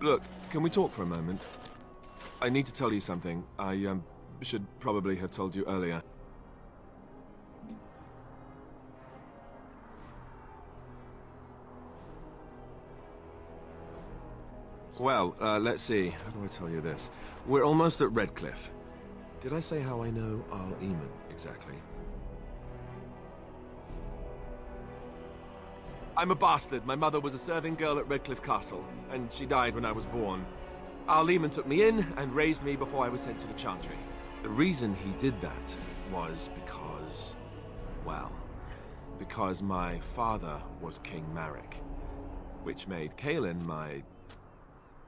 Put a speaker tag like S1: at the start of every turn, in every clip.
S1: Look, can we talk for a moment? I need to tell you something. I, should probably have told you earlier. Well, let's see. How do I tell you this? We're almost at Redcliffe. Did I say how I know Eamonn exactly? I'm a bastard. My mother was a serving girl at Redcliffe Castle, and she died when I was born. Eamonn took me in and raised me before I was sent to the Chantry. The reason he did that was because, well, because my father was King Marek, which made Kaelin my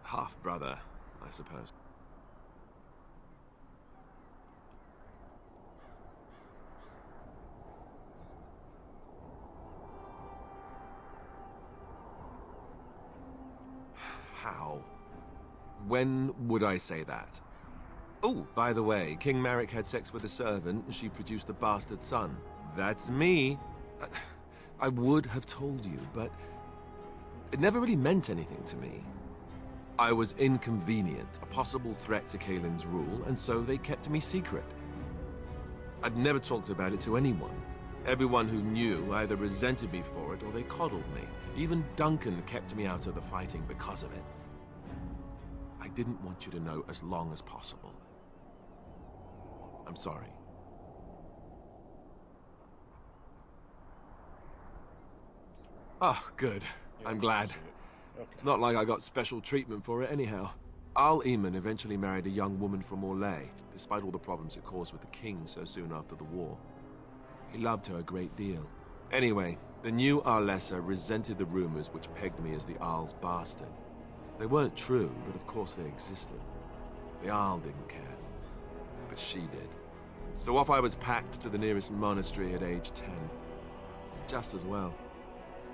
S1: half-brother, I suppose. How? When would I say that? Oh, by the way, King Marek had sex with a servant and she produced a bastard son. That's me. I would have told you, but it never really meant anything to me. I was inconvenient, a possible threat to Kaelin's rule, and so they kept me secret. I'd never talked about it to anyone. Everyone who knew either resented me for it or they coddled me. Even Duncan kept me out of the fighting because of it. I didn't want you to know as long as possible. I'm sorry. Oh, good. I'm glad.
S2: Okay.
S1: It's not like I got special treatment for it anyhow. Eamonn eventually married a young woman from Orlais, despite all the problems it caused with the king so soon after the war. He loved her a great deal. Anyway, the new Arlessa resented the rumors which pegged me as the Arl's bastard. They weren't true, but of course they existed. The Arl didn't care, but she did. So off I was packed to the nearest monastery at age 10. Just as well.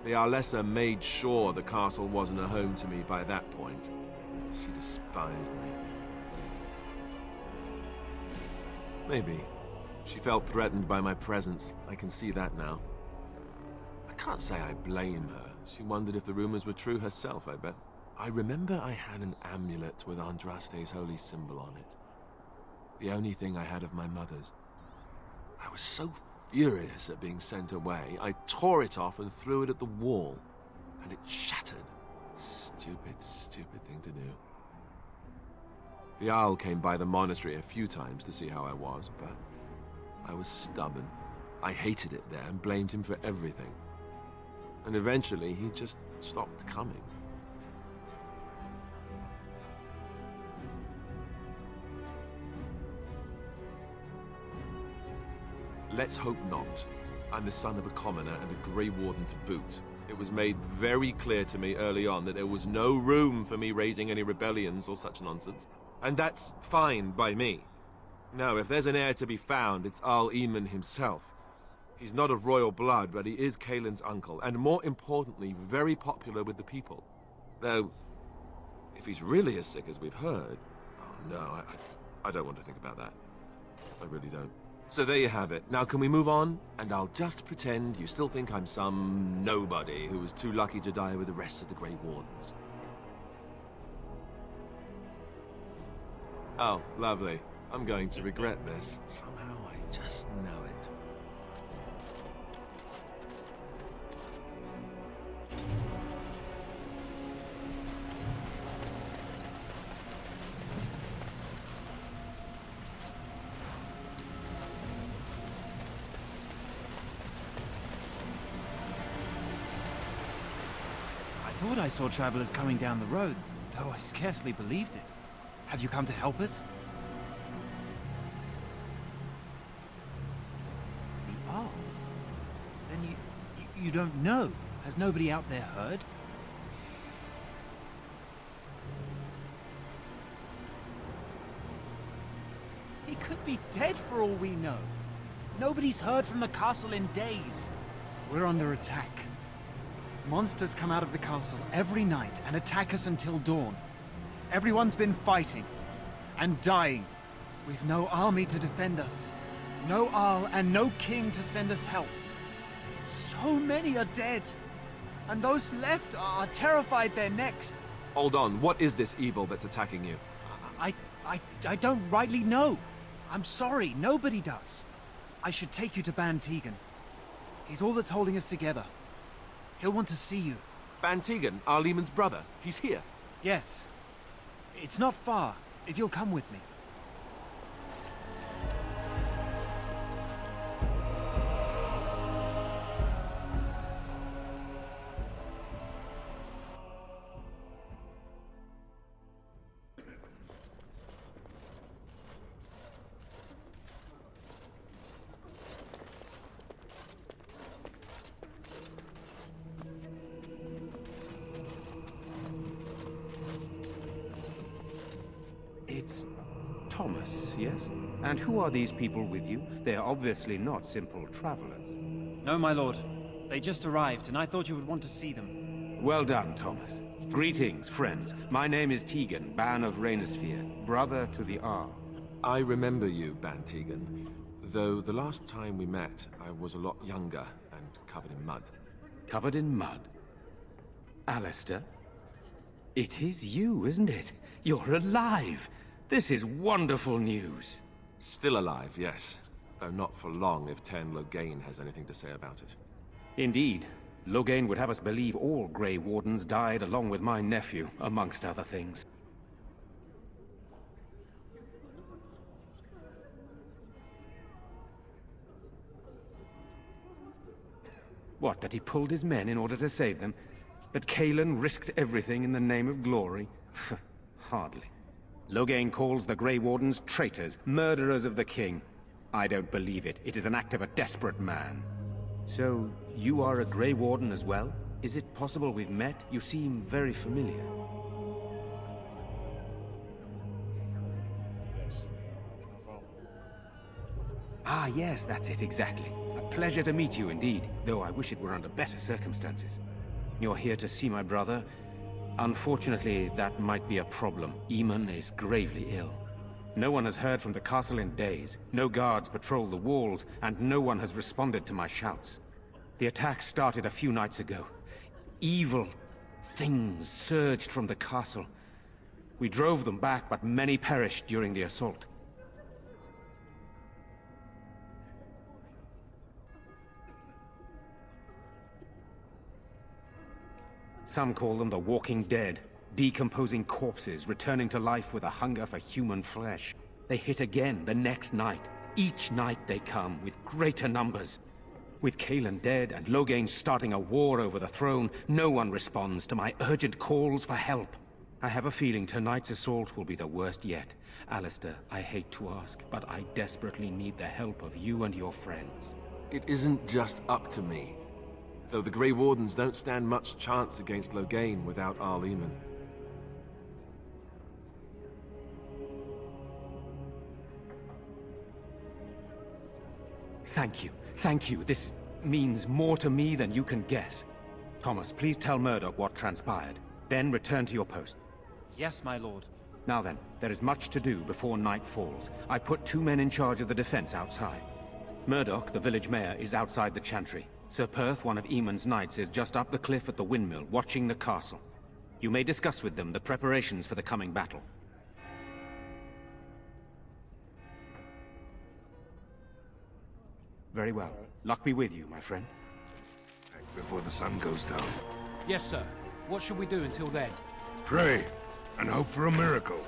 S1: The Arlessa made sure the castle wasn't a home to me by that point. She despised me. Maybe. She felt threatened by my presence. I can see that now. I can't say I blame her. She wondered if the rumors were true herself, I bet. I remember I had an amulet with Andraste's holy symbol on it. The only thing I had of my mother's. I was so furious at being sent away, I tore it off and threw it at the wall, and it shattered. Stupid, stupid thing to do. The Owl came by the monastery a few times to see how I was, but I was stubborn. I hated it there and blamed him for everything. And eventually, he just stopped coming. Let's hope not. I'm the son of a commoner and a Grey Warden to boot. It was made very clear to me early on that there was no room for me raising any rebellions or such nonsense. And that's fine by me. Now, if there's an heir to be found, it's Eamonn himself. He's not of royal blood, but he is Kaelin's uncle, and more importantly, very popular with the people. Though, if he's really as sick as we've heard... Oh no, I don't want to think about that. I really don't. So there you have it. Now can we move on? And I'll just pretend you still think I'm some nobody who was too lucky to die with the rest of the Grey Wardens. Oh, lovely. I'm going to regret this. Somehow I just know it.
S3: I thought I saw travelers coming down the road, though I scarcely believed it. Have you come to help us? The Arl? Then you don't know? Has nobody out there heard? He could be dead for all we know. Nobody's heard from the castle in days. We're under attack. Monsters come out of the castle every night and attack us until dawn. Everyone's been fighting and dying. We've no army to defend us, no Arl and no king to send us help. So many are dead, and those left are terrified they're next.
S1: Hold on, what is this evil that's attacking you?
S3: I don't rightly know. I'm sorry, nobody does. I should take you to Ban Tegan. He's all that's holding us together. He'll want to see you.
S1: Ban Tegan, our Eamonn's brother. He's here.
S3: Yes. It's not far, if you'll come with me.
S2: It's Thomas, yes? And who are these people with you? They are obviously not simple travelers.
S3: No, my lord. They just arrived, and I thought you would want to see them.
S2: Well done, Thomas. Greetings, friends. My name is Tegan, Ban of Rainersphere, brother to the Arl.
S1: I remember you, Ban Tegan. Though the last time we met, I was a lot younger and covered in mud.
S2: Covered in mud? Alistair? It is you, isn't it? You're alive! This is wonderful news.
S1: Still alive, yes. Though not for long if Ten Loghain has anything to say about it.
S2: Indeed. Loghain would have us believe all Grey Wardens died along with my nephew, amongst other things. What, that he pulled his men in order to save them? That Cailan risked everything in the name of glory? Hardly. Loghain calls the Grey Wardens traitors, murderers of the king. I don't believe it. It is an act of a desperate man. So, you are a Grey Warden as well? Is it possible we've met? You seem very familiar. Ah, yes, that's it, exactly. A pleasure to meet you indeed, though I wish it were under better circumstances. You're here to see my brother? Unfortunately, that might be a problem. Eamonn is gravely ill. No one has heard from the castle in days. No guards patrol the walls, and no one has responded to my shouts. The attack started a few nights ago. Evil things surged from the castle. We drove them back, but many perished during the assault. Some call them the Walking Dead, decomposing corpses, returning to life with a hunger for human flesh. They hit again the next night. Each night they come, with greater numbers. With Cailan dead and Loghain starting a war over the throne, no one responds to my urgent calls for help. I have a feeling tonight's assault will be the worst yet. Alistair, I hate to ask, but I desperately need the help of you and your friends.
S1: It isn't just up to me. Though the Grey Wardens don't stand much chance against Loghain without our Eamonn.
S2: Thank you. Thank you. This means more to me than you can guess. Thomas, please tell Murdoch what transpired. Then return to your post.
S3: Yes, my lord.
S2: Now then, there is much to do before night falls. I put 2 men in charge of the defense outside. Murdoch, the village mayor, is outside the chantry. Sir Perth, one of Eamonn's knights, is just up the cliff at the windmill, watching the castle. You may discuss with them the preparations for the coming battle. Very well. Luck be with you, my friend.
S4: Before the sun goes down.
S5: Yes, sir. What should we do until then?
S4: Pray, and hope for a miracle.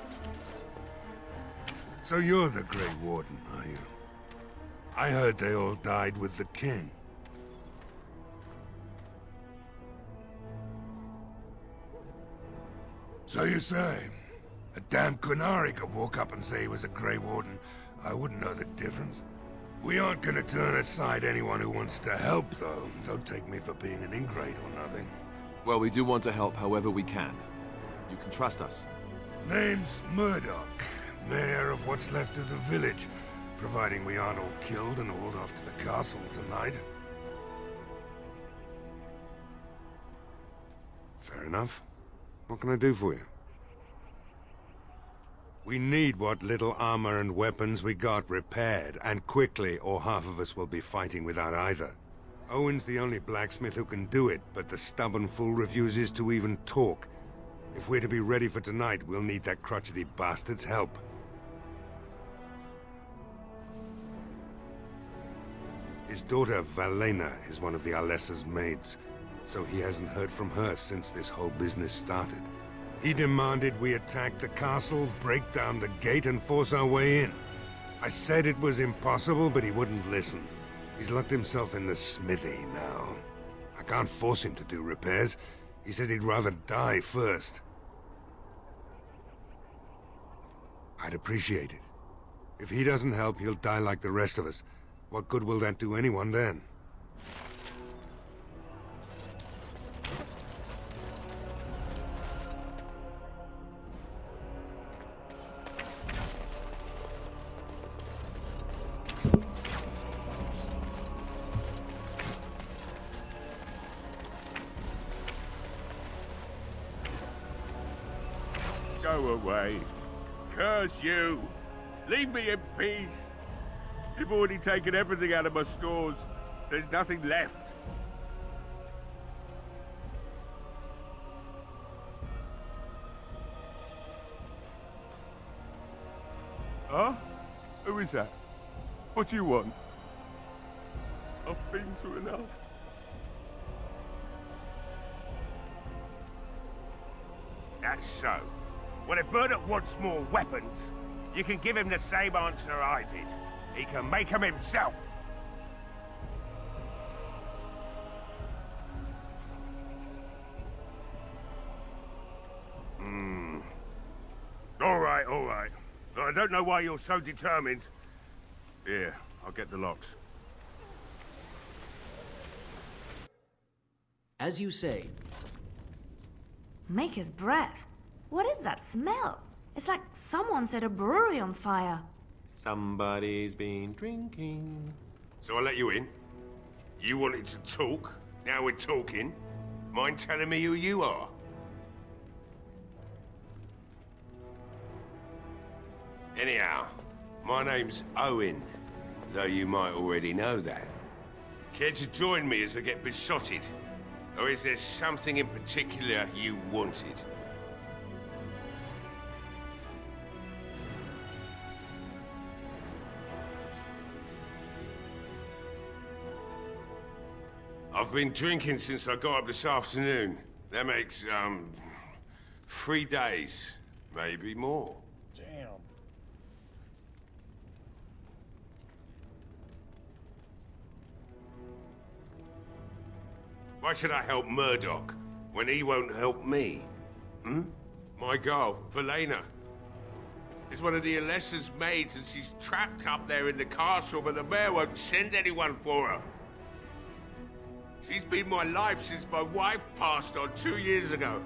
S4: So you're the Grey Warden, are you? I heard they all died with the king. So you say? A damn Qunari could walk up and say he was a Grey Warden. I wouldn't know the difference. We aren't gonna turn aside anyone who wants to help, though. Don't take me for being an ingrate or nothing.
S1: Well, we do want to help however we can. You can trust us.
S4: Name's Murdoch, mayor of what's left of the village, providing we aren't all killed and hauled off to the castle tonight. Fair enough. What can I do for you? We need what little armor and weapons we got repaired, and quickly, or half of us will be fighting without either. Owen's the only blacksmith who can do it, but the stubborn fool refuses to even talk. If we're to be ready for tonight, we'll need that crotchety bastard's help. His daughter, Valena, is one of the Alessa's maids, so he hasn't heard from her since this whole business started. He demanded we attack the castle, break down the gate, and force our way in. I said it was impossible, but he wouldn't listen. He's locked himself in the smithy now. I can't force him to do repairs. He said he'd rather die first. I'd appreciate it. If he doesn't help, he'll die like the rest of us. What good will that do anyone then?
S6: Go away. Curse you. Leave me in peace. You've already taken everything out of my stores. There's nothing left. Huh? Who is that? What do you want? I've been through enough. That's so. Well, if Murdoch wants more weapons, you can give him the same answer I did. He can make them himself. All right, all right. I don't know why you're so determined. Here, I'll get the locks.
S7: As you say.
S8: Maker's breath. What is that smell? It's like someone set a brewery on fire.
S1: Somebody's been drinking.
S6: So I let you in. You wanted to talk. Now we're talking. Mind telling me who you are? Anyhow, my name's Owen, though you might already know that. Care to join me as I get besotted? Or is there something in particular you wanted? I've been drinking since I got up this afternoon. That makes, 3 days, maybe more.
S9: Damn.
S6: Why should I help Murdoch when he won't help me? My girl, Valena, is one of the Alessa's maids and she's trapped up there in the castle, but the mayor won't send anyone for her. She's been my life since my wife passed on 2 years ago.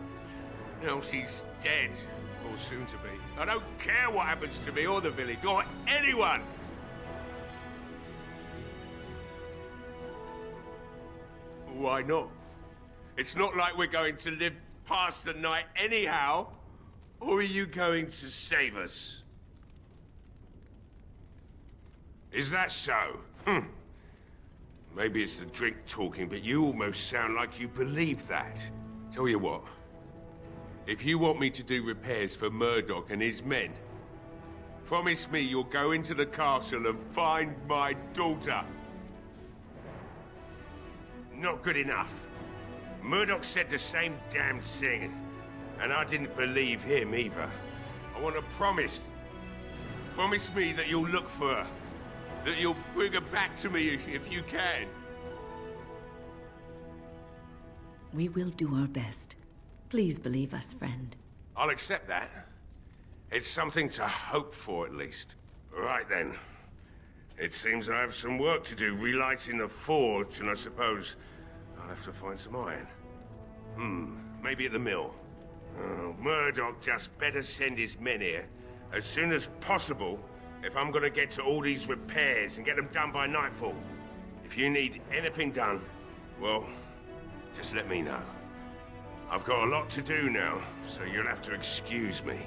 S6: Now she's dead, or soon to be. I don't care what happens to me or the village, or anyone! Why not? It's not like we're going to live past the night anyhow. Or are you going to save us? Is that so? Maybe it's the drink talking, but you almost sound like you believe that. Tell you what, if you want me to do repairs for Murdoch and his men, promise me you'll go into the castle and find my daughter. Not good enough. Murdoch said the same damn thing, and I didn't believe him either. I want a promise. Promise me that you'll look for her. That you'll bring her back to me if you can.
S10: We will do our best. Please believe us, friend.
S6: I'll accept that. It's something to hope for, at least. Right then. It seems I have some work to do relighting the forge, and I suppose I'll have to find some iron. Maybe at the mill. Oh, Murdoch just better send his men here as soon as possible if I'm gonna get to all these repairs and get them done by nightfall. If you need anything done, well, just let me know. I've got a lot to do now, so you'll have to excuse me.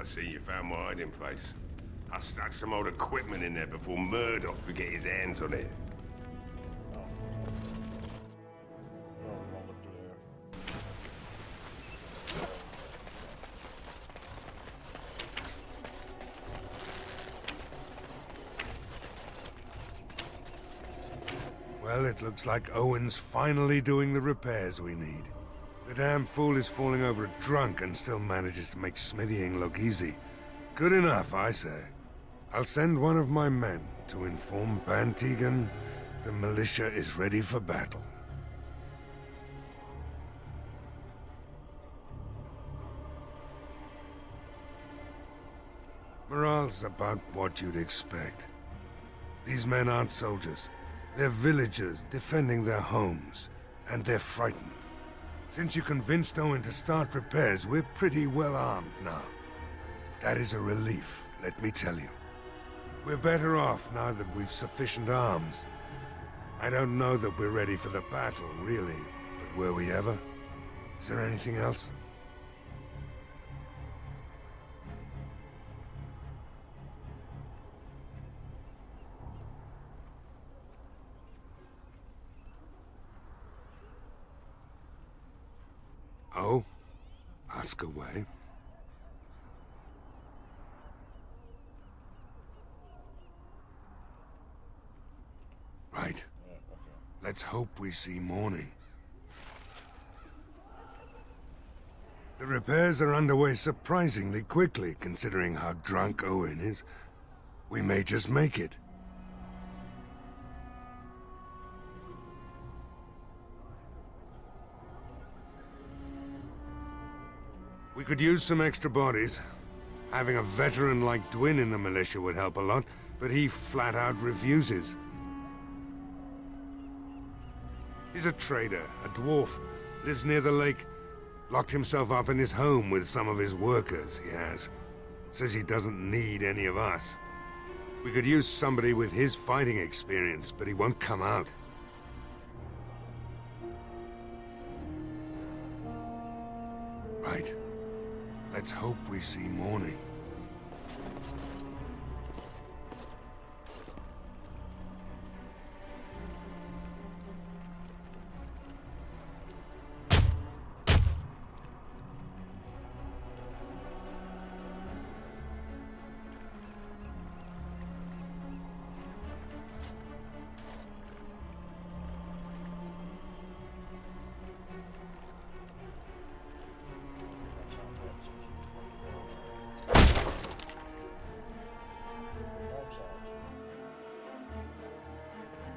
S6: I see you found my hiding place. I'll stack some old equipment in there before Murdoch could get his hands on it.
S4: Well, it looks like Owen's finally doing the repairs we need. The damn fool is falling over drunk and still manages to make smithying look easy. Good enough, I say. I'll send one of my men to inform Bantegan the militia is ready for battle. Morale's about what you'd expect. These men aren't soldiers. They're villagers defending their homes, and they're frightened. Since you convinced Owen to start repairs, we're pretty well armed now. That is a relief, let me tell you. We're better off now that we've sufficient arms. I don't know that we're ready for the battle, really, but were we ever? Is there anything else? Oh? Ask away. Right. Let's hope we see morning. The repairs are underway surprisingly quickly, considering how drunk Owen is. We may just make it. We could use some extra bodies. Having a veteran like Dwyn in the militia would help a lot, but he flat out refuses. He's a trader, a dwarf, lives near the lake. Locked himself up in his home with some of his workers, he has. Says he doesn't need any of us. We could use somebody with his fighting experience, but he won't come out. Right. Let's hope we see morning.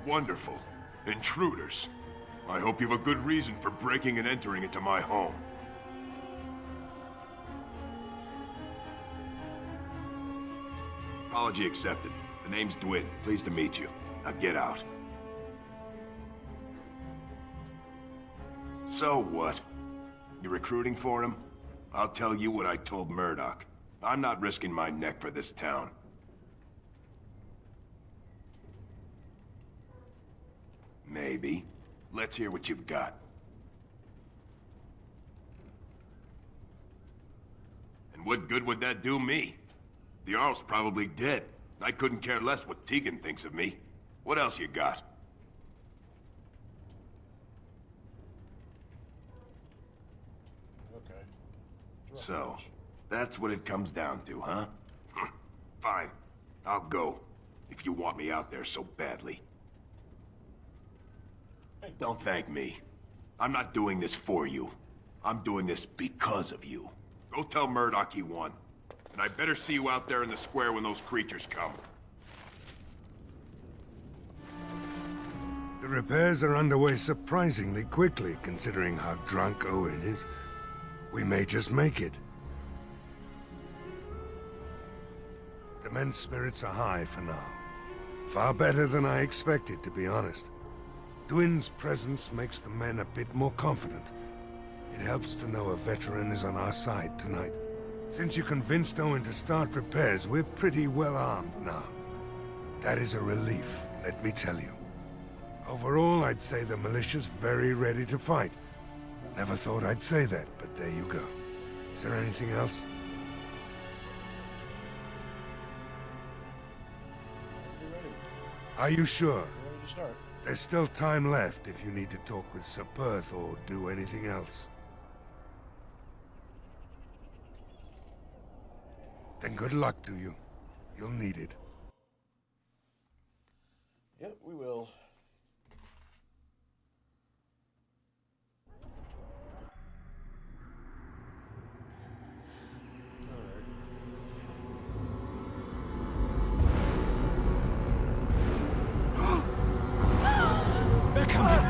S7: Wonderful. Intruders. I hope you have a good reason for breaking and entering into my home. Apology accepted. The name's Dwyn. Pleased to meet you. Now get out. So what? You recruiting for him? I'll tell you what I told Murdoch. I'm not risking my neck for this town. Maybe. Let's hear what you've got. And what good would that do me? The Jarl's probably dead. I couldn't care less what Tegan thinks of me. What else you got?
S9: Okay.
S7: So, that's what it comes down to, huh? Fine. I'll go. If you want me out there so badly. Don't thank me. I'm not doing this for you. I'm doing this because of you. Go tell Murdoch he won. And I better see you out there in the square when those creatures come.
S4: The repairs are underway surprisingly quickly, considering how drunk Owen is. We may just make it. The men's spirits are high for now. Far better than I expected, to be honest. Dwyn's presence makes the men a bit more confident. It helps to know a veteran is on our side tonight. Since you convinced Owen to start repairs, we're pretty well armed now. That is a relief, let me tell you. Overall, I'd say the militia's very ready to fight. Never thought I'd say that, but there you go. Is there anything else? Are you sure?
S9: Ready to start.
S4: There's still time left if you need to talk with Sir Perth or do anything else. Then good luck to you. You'll need it.
S9: Yep, we will.
S3: They're coming!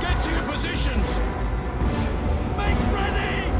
S3: Get to your positions! Make ready!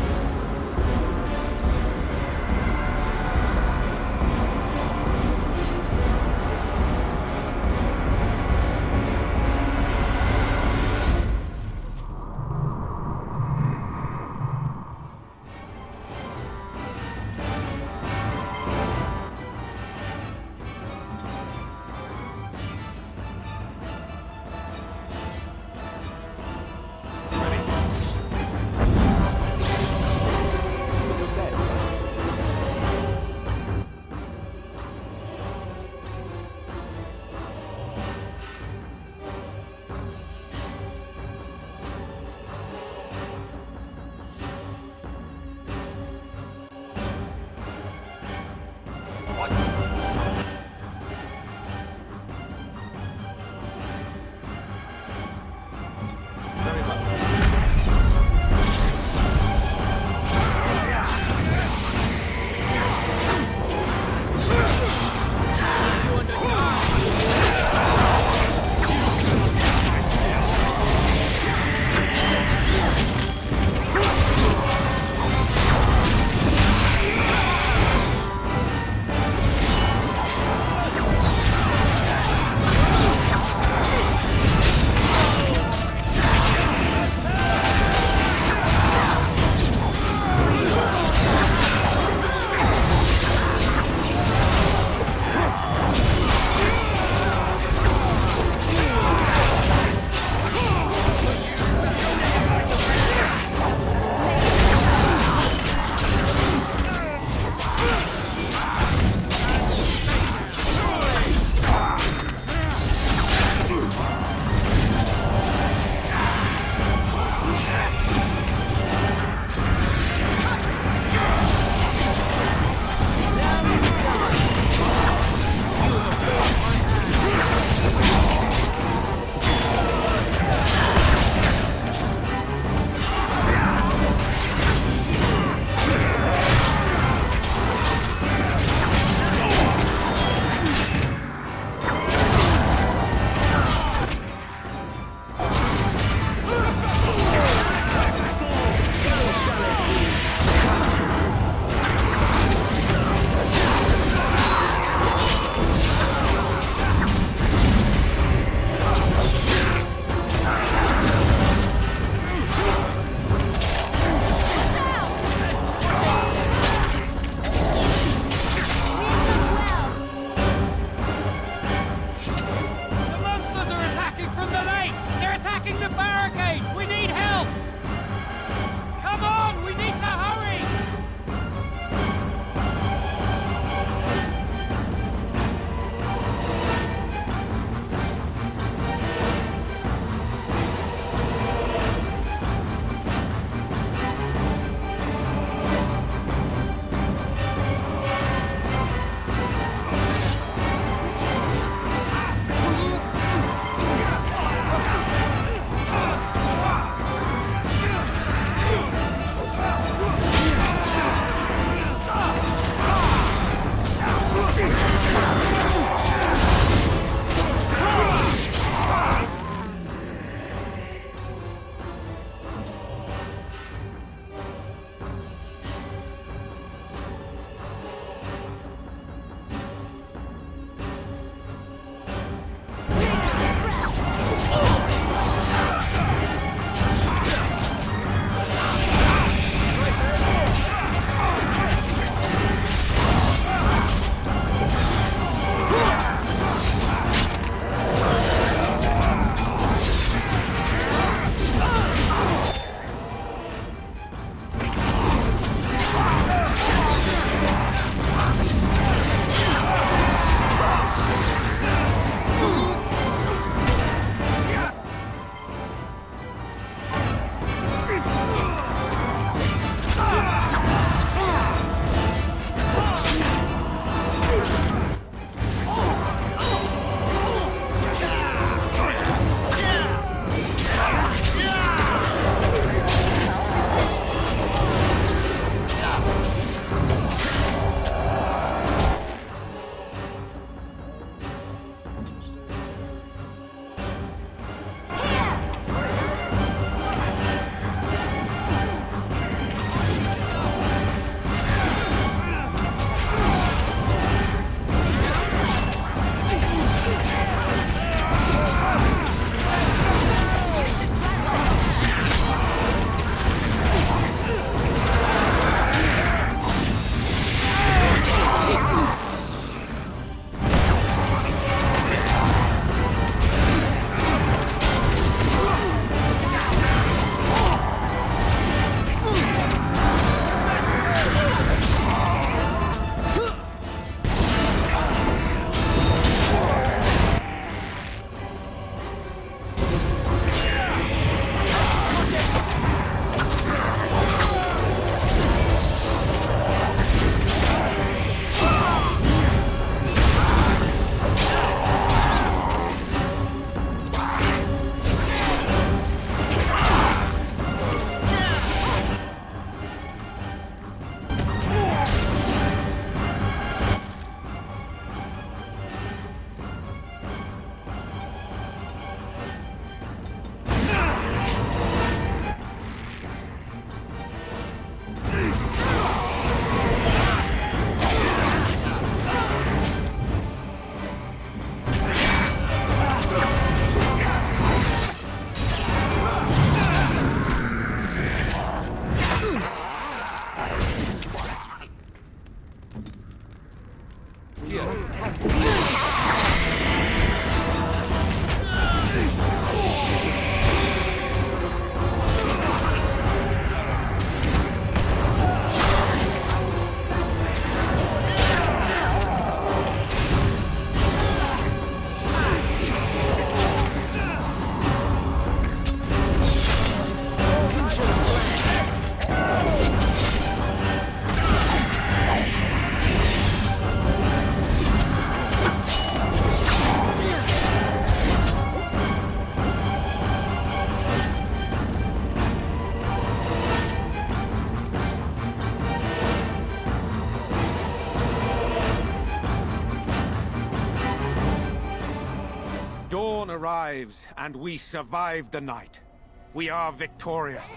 S3: must have...
S2: Dawn arrives, and we survive the night. We are victorious.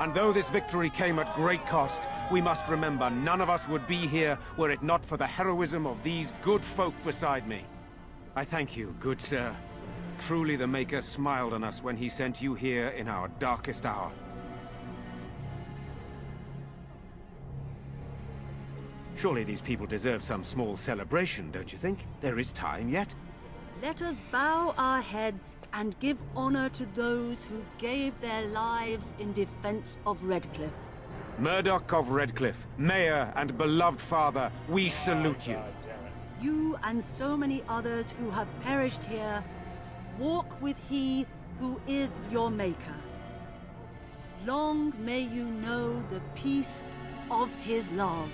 S2: And though this victory came at great cost, we must remember none of us would be here were it not for the heroism of these good folk beside me. I thank you, good sir. Truly the Maker smiled on us when he sent you here in our darkest hour. Surely these people deserve some small celebration, don't you think? There is time yet.
S11: Let us bow our heads and give honor to those who gave their lives in defense of Redcliffe.
S2: Murdoch of Redcliffe, Mayor and beloved father, we salute you.
S11: You and so many others who have perished here, walk with he who is your Maker. Long may you know the peace of his love.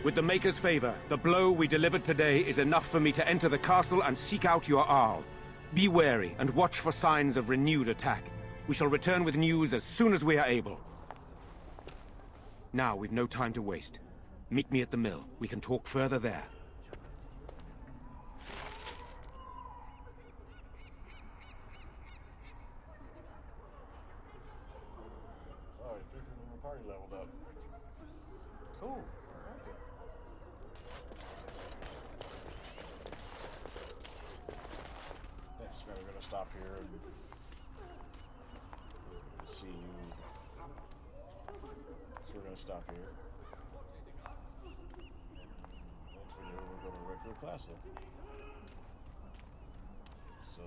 S2: With the Maker's favor, the blow we delivered today is enough for me to enter the castle and seek out your Arl. Be wary and watch for signs of renewed attack. We shall return with news as soon as we are able. Now, we've no time to waste. Meet me at the mill. We can talk further there.
S9: Alright, 3 people in the party leveled up. Cool. Next, we're gonna stop here and see you. So we're gonna stop here. Next video, we'll go to Redcliffe Castle. So,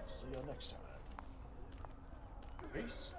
S9: see you next time. Peace.